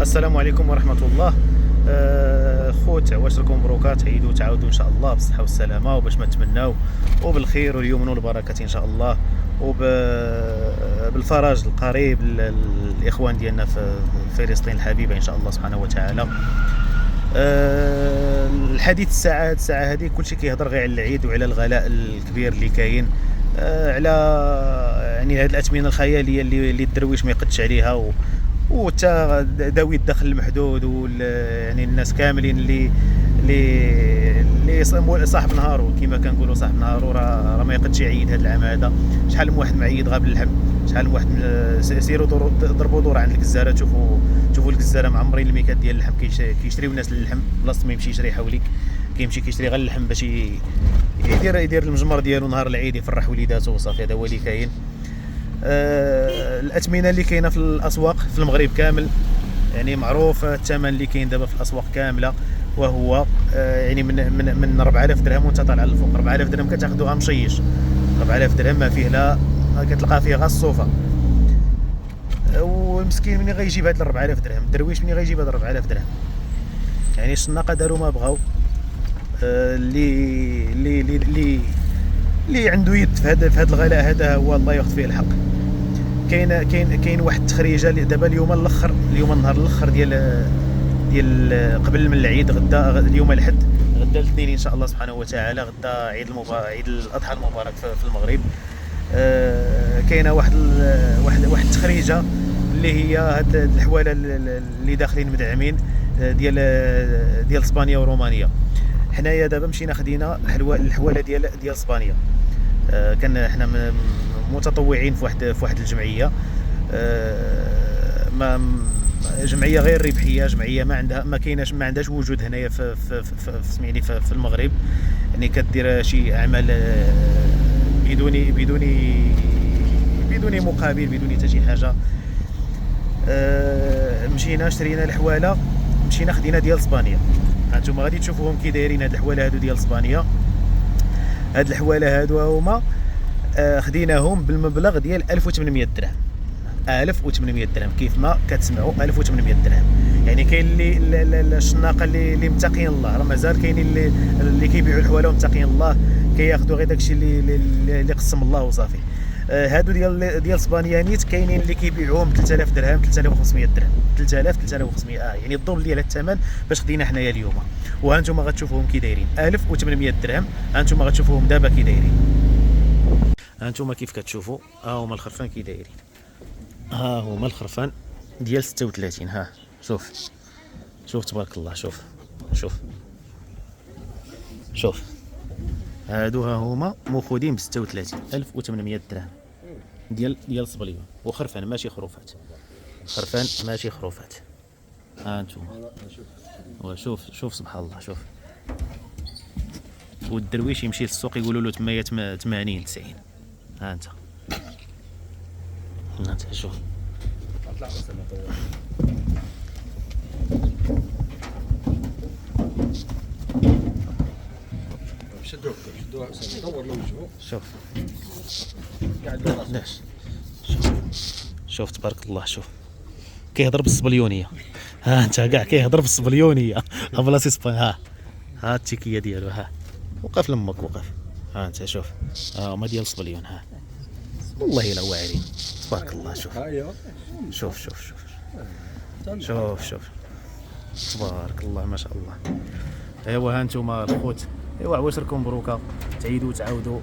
السلام عليكم ورحمة الله. خوت واش راكم مبروكات تعيدوا تعاودوا ان شاء الله بالصحة والسلامة وباش ما نتمناو وبالخير واليمن والبركة ان شاء الله وبالفرج القريب للاخوان ديالنا في فلسطين الحبيبة ان شاء الله سبحانه وتعالى. الحديث الساعة هذه كلشي كيهضر غير على العيد وعلى الغلاء الكبير اللي كاين، على يعني هذه الأثمنة الخيالية اللي الدرويش ما يقدش عليها وتا ذوي الدخل المحدود يعني الناس كاملين اللي صاحب نهارو كما كنقولوا صاحب نهارو راه ما يقدش يعيد هذا العام هذا. شحال من واحد معيد غاب اللحم، شحال من واحد سيروا ضربوا دور عند الجزاره، شوفوا الجزاره معمرين الميكات ديال اللحم، كيشريو الناس اللحم بلاصه ما يمشي يشري حوليك، كيمشي كيشري غير اللحم باش يدير المجمر ديالو نهار العيد يفرح وليداتو وصافي. هذا هو اللي كاين. الاثمنه اللي كاينه في الاسواق في المغرب كامل يعني معروف الثمن اللي كاين دابا في الاسواق كامله، وهو يعني من 4000 درهم وانت طالع للفوق. 4000 درهم كتاخذوها مشيش، 4000 درهم ما فيه لا كتلقى فيه غير الصوفه. والمسكين منين غيجيب هاد 4000 درهم؟ الدرويش منين غيجيب هاد 4000 درهم؟ يعني الشناقه داروا ما بغاو. اللي عنده يد في هذا الغلاء هذا هو الله ياخذ فيه الحق. كاين واحد التخريجه دابا اليوم النهار الاخر ديال قبل من العيد، غدا اليوم الحد، غدا الاثنين ان شاء الله سبحانه وتعالى، غدا عيد الاضحى المبارك في المغرب. كاينه واحد التخريجه اللي هي هاد الحواله اللي داخلين مدعمين ديال اسبانيا ورومانيا. حنايا دابا مشينا خدينا الحواله ديال اسبانيا. كان حنا متطوعين في واحد الجمعيه، ما جمعيه غير ربحيه، جمعيه ما عندهاش وجود هنايا في المغرب، يعني كدير شي اعمال بدون مقابل، بدون حتى شي حاجه. مشينا شرينا الحواله، مشينا خدينا ديال اسبانيا. هانتوما غادي تشوفوهم كي دايرين هاد الحواله هادو ديال اسبانيا. هاد الحواله هادو هما خديناهم بالمبلغ ديال 1800 درهم. 1800 درهم كيف ما كتسمعوا، 1800 درهم. يعني كاين اللي الشناقه اللي متقين الله، راه مازال كاينين اللي كيبيعوا الحواله ومتقين الله، كياخذوا غير داكشي اللي قسم الله وصافي. هادو ديال اسبانيا نيت كاينين اللي كيبيعوهم ب 3000 درهم، 3500 درهم، 3500 يعني الدبل ديال الثمن باش خدينا حنايا اليوم. وهانتوما غتشوفوهم كي دايرين 1800 درهم. هانتوما غتشوفوهم دابا كي دايرين، هانتوما كيف كتشوفوا ها هما الخرفان كي دايرين. ها هما الخرفان ديال 36. ها شوف تبارك الله. شوف هادو ها هما موخودين ب 36800 درهم ديال الصبليون، وخرفان ماشي خروفات، خرفان ماشي خروفات. ها انتوما شوف سبحان الله. شوف والدرويش يمشي للسوق يقولوا له تمايا 80 90. ها انت شوف. شوف شوف تبارك الله. شوف كيهضر بالصبليونيه. ها انت كاع كيهضر بالصبليونيه بلاصه اسبانيا. ها التيكيه ديالو. ها وقف لمك وقف. ها انت شوف هما ديال الصبليون. ها والله الا واعرين تبارك الله. شوف تبارك الله ما شاء الله. ايوا ها انتم الخوت، ايوا عواشركم مبروكه، تعيدوا تعاودوا.